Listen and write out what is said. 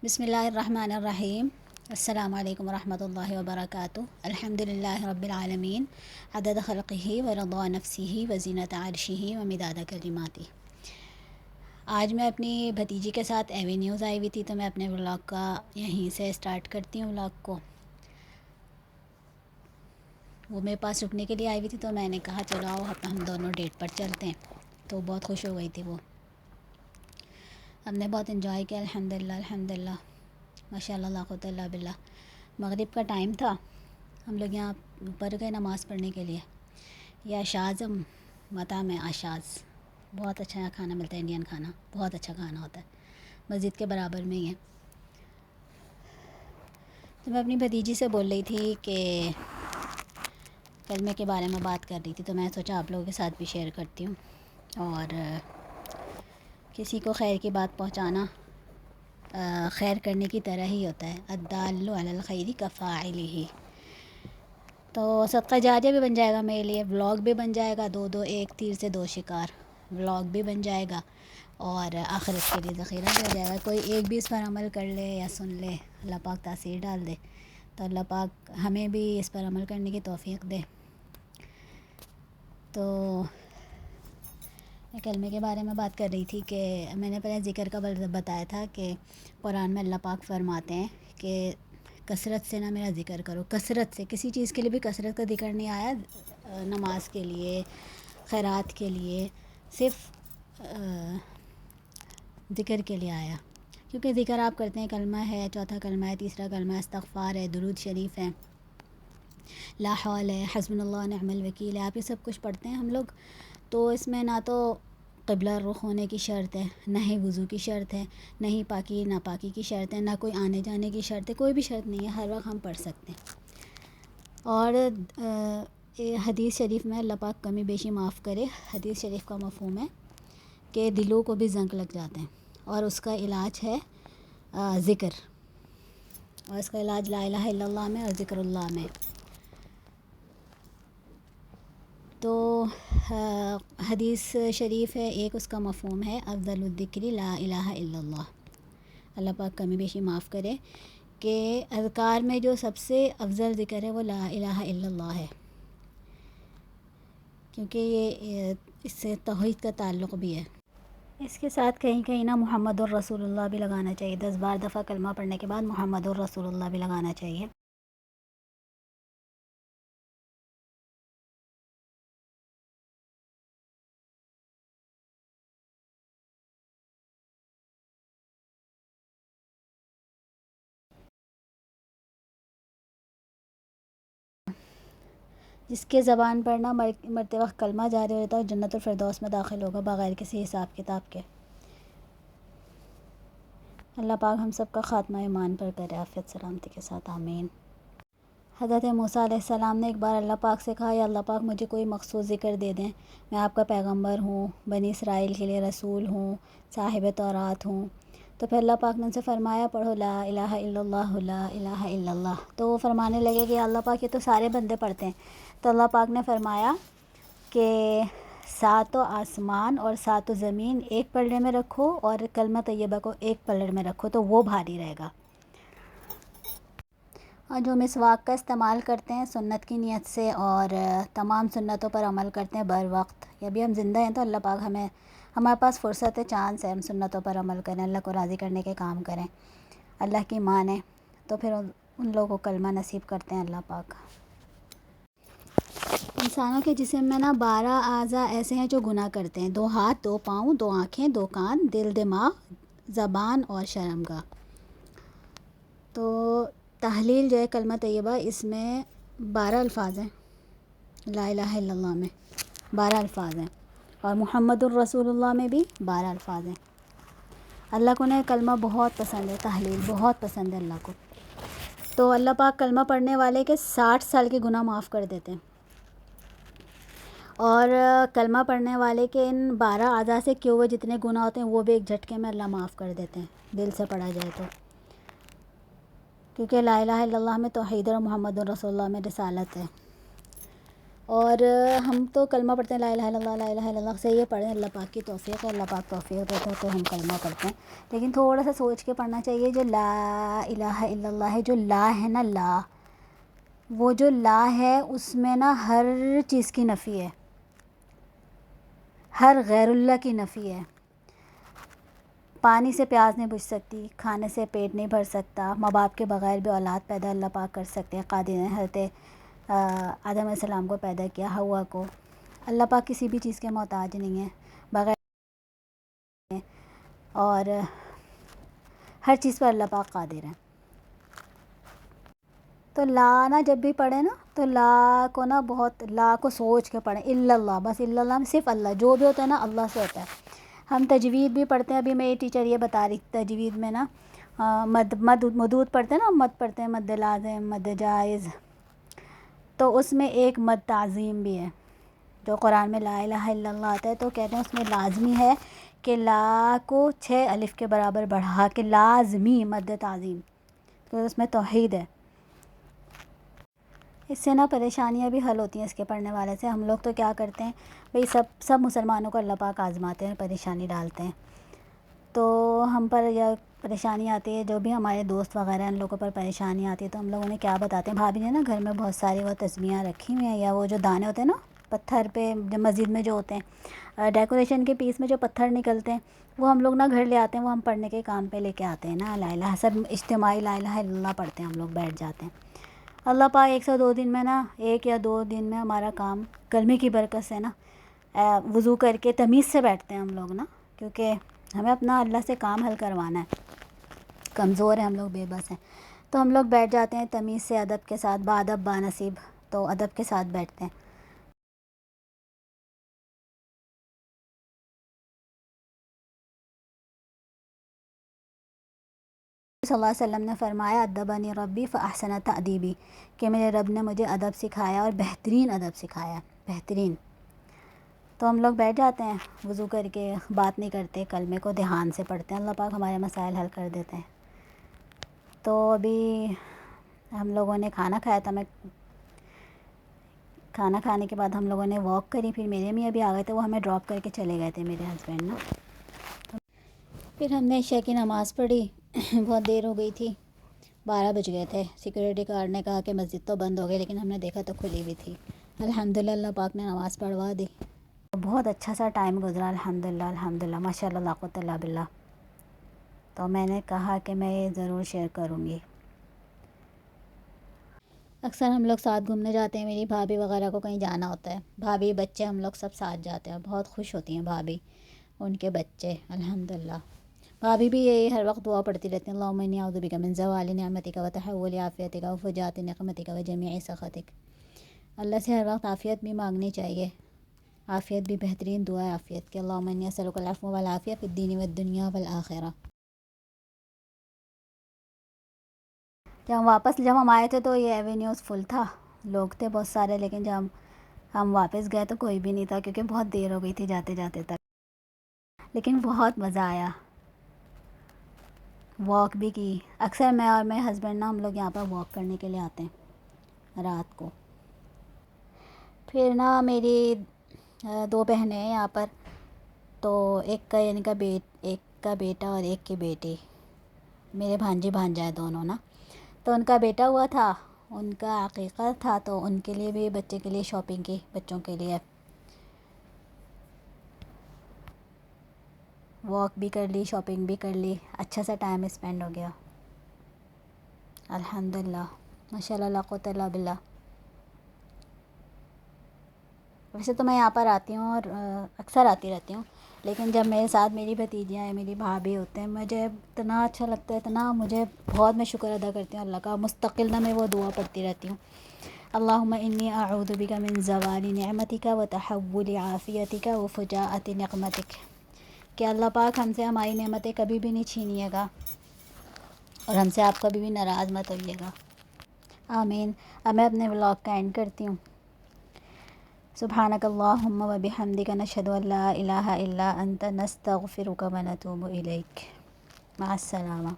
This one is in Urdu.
بسم اللہ الرحمن الرحیم۔ السلام علیکم ورحمۃ اللہ وبرکاتہ۔ الحمد للہ رب العالمین، عدد خلقہ ورضا نفسہ وزینت عرشہ ومداد کلماتہ۔ آج میں اپنی بھتیجی کے ساتھ ایوینیوز آئی ہوئی تھی، تو میں اپنے ولاگ کا یہیں سے سٹارٹ کرتی ہوں ولاگ کو۔ وہ میرے پاس رکنے کے لیے آئی ہوئی تھی، تو میں نے کہا چلو آؤ ہم دونوں ڈیٹ پر چلتے ہیں، تو بہت خوش ہو گئی تھی وہ۔ ہم نے بہت انجوائے کیا، الحمدللہ ماشاء اللہ، لا قوت الا باللہ۔ مغرب کا ٹائم تھا، ہم لوگ یہاں اوپر گئے نماز پڑھنے کے لیے۔ یہ اشاز مطعم ہے، اشاز بہت اچھا کھانا ملتا ہے، انڈین کھانا بہت اچھا کھانا ہوتا ہے، مسجد کے برابر میں ہی ہے۔ تو میں اپنی بھتیجی سے بول رہی تھی کہ کلمے کے بارے میں بات کر رہی تھی، تو میں سوچا آپ لوگوں کے ساتھ بھی شیئر کرتی ہوں۔ اور کسی کو خیر کی بات پہنچانا خیر کرنے کی طرح ہی ہوتا ہے، الدال علی الخیر کفاعلہ۔ تو صدقہ جاریہ بھی بن جائے گا میرے لیے، ولاگ بھی بن جائے گا، ایک تیر سے دو شکار، ولاگ بھی بن جائے گا اور آخرت کے لیے ذخیرہ بھی ہو جائے گا۔ کوئی ایک بھی اس پر عمل کر لے یا سن لے، اللہ پاک تاثیر ڈال دے، تو اللہ پاک ہمیں بھی اس پر عمل کرنے کی توفیق دے۔ تو میں کلمے کے بارے میں بات کر رہی تھی کہ میں نے پہلے ذکر کا بتایا تھا کہ قرآن میں اللہ پاک فرماتے ہیں کہ کثرت سے نہ میرا ذکر کرو۔ کثرت سے، کسی چیز کے لیے بھی کثرت کا ذکر نہیں آیا، نماز کے لیے، خیرات کے لیے، صرف ذکر کے لیے آیا، کیونکہ ذکر آپ کرتے ہیں، کلمہ ہے، چوتھا کلمہ ہے، تیسرا کلمہ ہے، استغفار ہے، درود شریف ہے، لا حول ہے، حسبنا اللہ نعم الوکیل ہے، آپ یہ سب کچھ پڑھتے ہیں ہم لوگ۔ تو اس میں نہ تو قبلہ رخ ہونے کی شرط ہے، نہ ہی وضو کی شرط ہے، نہ ہی پاکی ناپاکی کی شرط ہے، نہ کوئی آنے جانے کی شرط ہے، کوئی بھی شرط نہیں ہے، ہر وقت ہم پڑھ سکتے ہیں۔ اور حدیث شریف میں اللہ پاک کمی بیشی معاف کرے، حدیث شریف کا مفہوم ہے کہ دلوں کو بھی زنک لگ جاتے ہیں، اور اس کا علاج ہے ذکر، اور اس کا علاج لا الہ الا اللہ میں اور ذکر اللہ میں۔ تو حدیث شریف ہے ایک، اس کا مفہوم ہے افضل الذکر لا الہ الا اللہ۔ اللہ پاک کمی بیشی معاف کرے کہ اذکار میں جو سب سے افضل ذکر ہے وہ لا الہ الا اللہ ہے، کیونکہ یہ اس سے توحید کا تعلق بھی ہے۔ اس کے ساتھ کہیں کہیں نا محمد الرسول اللہ بھی لگانا چاہیے، 10 دفعہ کلمہ پڑھنے کے بعد محمد الرسول اللہ بھی لگانا چاہیے۔ جس کے زبان پر نہ مرتے وقت کلمہ جاری ہوتا ہے، جنت الفردوس میں داخل ہوگا بغیر کسی حساب کتاب کے۔ اللہ پاک ہم سب کا خاتمہ ایمان پر کرے، عافیت سلامتی کے ساتھ، آمین۔ حضرت موسیٰ علیہ السلام نے ایک بار اللہ پاک سے کہا، یا اللہ پاک مجھے کوئی مخصوص ذکر دے دیں، میں آپ کا پیغمبر ہوں، بنی اسرائیل کے لیے رسول ہوں، صاحب تورات ہوں۔ تو پھر اللہ پاک نے ان سے فرمایا، پڑھو لا الہ الا اللہ، لا الہ الا اللہ۔ تو وہ فرمانے لگے کہ یا اللہ پاک یہ تو سارے بندے پڑھتے ہیں۔ تو اللہ پاک نے فرمایا کہ 7 آسمان اور 7 زمین ایک پلڑے میں رکھو، اور کلمہ طیبہ کو ایک پلڑے میں رکھو، تو وہ بھاری رہے گا۔ اور جو مسواک کا استعمال کرتے ہیں سنت کی نیت سے، اور تمام سنتوں پر عمل کرتے ہیں بر وقت، یا بھی ہم زندہ ہیں تو اللہ پاک ہمارے پاس فرصت ہے، چانس ہے، ہم سنتوں پر عمل کریں، اللہ کو راضی کرنے کے کام کریں، اللہ کی مانیں، تو پھر ان لوگوں کو کلمہ نصیب کرتے ہیں اللہ پاک۔ انسانوں کے جسم میں نا 12 اعضاء ایسے ہیں جو گناہ کرتے ہیں، 2 ہاتھ، 2 پاؤں، 2 آنکھیں، 2 کان، دل، دماغ، زبان اور شرمگاہ۔ تو تحلیل جو ہے کلمہ طیبہ، اس میں 12 الفاظ ہیں، لا الہ الا اللہ میں 12 الفاظ ہیں، اور محمد الرسول اللہ میں بھی 12 الفاظ ہیں۔ اللہ کو نے کلمہ بہت پسند ہے، تحلیل بہت پسند ہے اللہ کو، تو اللہ پاک کلمہ پڑھنے والے کے 60 سال کے گناہ معاف کر دیتے ہیں، اور کلمہ پڑھنے والے کے ان 12 اعضاء سے کیے ہوئے جتنے گناہ ہوتے ہیں وہ بھی ایک جھٹکے میں اللہ معاف کر دیتے ہیں، دل سے پڑھا جائے تو، کیونکہ لا الہ الا اللہ میں توحید اور محمد الرسول اللہ میں رسالت ہے۔ اور ہم تو کلمہ پڑھتے ہیں لا الہ الا اللہ، لا الہ الا اللہ سے یہ پڑھیں، اللہ پاک کی توفیق ہے، اللہ پاک توفیق دیتا ہے تو ہم کلمہ پڑھتے ہیں، لیکن تھوڑا سا سوچ کے پڑھنا چاہیے۔ جو لا الہ الا اللہ ہے، جو لا ہے نا، لا، وہ جو لا ہے اس میں نا ہر چیز کی نفی ہے، ہر غیر اللہ کی نفی ہے۔ پانی سے پیاس نہیں بجھ سکتی، کھانے سے پیٹ نہیں بھر سکتا، ماں باپ کے بغیر بھی اولاد پیدا اللہ پاک کر سکتے ہیں، قادر ہیں۔ حضرت آدم علیہ السلام کو پیدا کیا، حوا کو۔ اللہ پاک کسی بھی چیز کے محتاج نہیں ہے، بغیر، اور ہر چیز پر اللہ پاک قادر ہے۔ تو لا نا جب بھی پڑھیں نا تو لا کو نا بہت، لا کو سوچ کے پڑھیں۔ الا اللہ، بس الا اللہ میں صرف اللہ، جو بھی ہوتا ہے نا اللہ سے ہوتا ہے۔ ہم تجوید بھی پڑھتے ہیں، ابھی میری ٹیچر یہ بتا رہی تجوید میں نا مدود پڑھتے ہیں نا، مد پڑھتے ہیں، مد لازم، مد جائز، تو اس میں ایک مد تعظیم بھی ہے، جو قرآن میں لا الہ الا اللہ آتا ہے تو کہتے ہیں اس میں لازمی ہے کہ لا کو 6 الف کے برابر بڑھا کے لازمی مد تعظیم، تو اس میں توحید ہے۔ اس سے نا پریشانیاں بھی حل ہوتی ہیں اس کے پڑھنے والے سے۔ ہم لوگ تو کیا کرتے ہیں بھئی، سب مسلمانوں کو اللہ پاک آزماتے ہیں، پریشانی ڈالتے ہیں، تو ہم پر یا پریشانی آتی ہے، جو بھی ہمارے دوست وغیرہ ان لوگوں پر پریشانی آتی ہے تو ہم لوگ انہیں کیا بتاتے ہیں، بھابھی نے نا گھر میں بہت ساری وہ تسبیحاں رکھی ہوئی ہیں، یا وہ جو دانے ہوتے ہیں نا پتھر پہ مسجد میں جو ہوتے ہیں ڈیکوریشن کے پیس میں جو پتھر نکلتے ہیں، وہ ہم لوگ نا گھر لے آتے ہیں، وہ ہم پڑھنے کے کام پہ لے کے آتے ہیں نا، لا الہ، سب اجتماعی لا الہ الا اللہ پڑھتے ہیں، ہم لوگ بیٹھ جاتے ہیں۔ اللہ پاک 102 دن میں نا 1 یا 2 دن میں ہمارا کام کلمے کی برکت سے نا وضو کر کے تمیز سے بیٹھتے ہیں ہم لوگ نا، کیونکہ ہمیں اپنا اللہ سے کام حل کروانا ہے، کمزور ہیں ہم لوگ، بے بس ہیں، تو ہم لوگ بیٹھ جاتے ہیں تمیز سے، ادب کے ساتھ، با ادب با نصیب، تو ادب کے ساتھ بیٹھتے ہیں۔ صلی اللہ علیہ وسلم نے فرمایا ادبنی ربی فاحسن تأدیبی، کہ میرے رب نے مجھے ادب سکھایا اور بہترین ادب سکھایا، بہترین۔ تو ہم لوگ بیٹھ جاتے ہیں وضو کر کے، بات نہیں کرتے، کلمے کو دھیان سے پڑھتے ہیں، اللہ پاک ہمارے مسائل حل کر دیتے ہیں۔ تو ابھی ہم لوگوں نے کھانا کھایا تھا، میں کھانا کھانے کے بعد ہم لوگوں نے واک کری، پھر میرے میاں بھی آ گئے تھے، وہ ہمیں ڈراپ کر کے چلے گئے تھے میرے ہسبینڈ نا۔ پھر ہم نے عشاء کی نماز پڑھی، بہت دیر ہو گئی تھی، 12 بج گئے تھے۔ سیکورٹی گارڈ نے کہا کہ مسجد تو بند ہو گئی، لیکن ہم نے دیکھا تو کھلی ہوئی تھی۔ الحمدللہ اللہ پاک نے نماز پڑھوا دی، بہت اچھا سا ٹائم گزرا، الحمدللہ الحمدللہ، ماشاء اللہ لا قوت الا باللہ۔ تو میں نے کہا کہ میں یہ ضرور شیئر کروں گی۔ اکثر ہم لوگ ساتھ گھومنے جاتے ہیں، میری بھابھی وغیرہ کو کہیں جانا ہوتا ہے، بھابھی بچے ہم لوگ سب ساتھ جاتے ہیں، بہت خوش ہوتی ہیں بھابھی، ان کے بچے، الحمدللہ۔ بھابھی بھی یہی ہر وقت دعا پڑھتی رہتی ہیں، اللہم انی اعوذ بک من زوال نعمتک و تحول عافیتک و فجاءۃ نقمتک و جمیع سخطک۔ اللہ سے ہر وقت عافیت بھی مانگنی چاہیے، عافیت بھی بہترین دعا ہے عافیت کی، اللہم انی اسألک العفو والعافیہ فی الدین والدنیا والآخرہ۔ جب ہم آئے تھے تو یہ ایونیوز فل تھا، لوگ تھے بہت سارے، لیکن جب ہم واپس گئے تو کوئی بھی نہیں تھا، کیونکہ بہت دیر ہو گئی تھی جاتے جاتے تک، لیکن بہت مزہ آیا، واک بھی کی۔ اکثر میں اور میرے ہسبینڈ نا ہم لوگ یہاں پر واک کرنے کے لیے آتے ہیں رات کو۔ پھر نا میری 2 بہنیں ہیں یہاں پر، تو ایک کا یعنی ایک کا بیٹا اور ایک کی بیٹی، میرے بھانجی بھانجا ہے دونوں نا، تو ان کا بیٹا ہوا تھا، ان کا عقیقہ تھا، تو ان کے لیے بھی، بچے کے لیے شاپنگ کی، بچوں کے لیے واک بھی کر لی، شاپنگ بھی کر لی، اچھا سا ٹائم اسپینڈ ہو گیا، الحمدللہ، ماشاء اللہ لا قوت الا باللہ۔ ویسے تو میں یہاں پر آتی ہوں اور اکثر آتی رہتی ہوں، لیکن جب میرے ساتھ میری بھتیجیاں ہیں، میری بھابھی ہوتے ہیں، مجھے اتنا اچھا لگتا ہے، اتنا مجھے، بہت میں شکر ادا کرتی ہوں اللہ کا، مستقل نہ میں وہ دعا پڑھتی رہتی ہوں، اللہم انی اعوذ بک من زوال نعمتک و تحول عافیتک و فجاءۃ نقمتک، کہ اللہ پاک ہم سے ہماری نعمتیں کبھی بھی نہیں چھینیے گا، اور ہم سے آپ کبھی بھی ناراض مت ہوئیے گا، آمین۔ اب میں اپنے ولاگ کا اینڈ کرتی ہوں۔ سبحانک اللہم و بحمدک، نشہد ان لا الہ الا انت، نستغفرک و نتوب الیک، مع السلامہ۔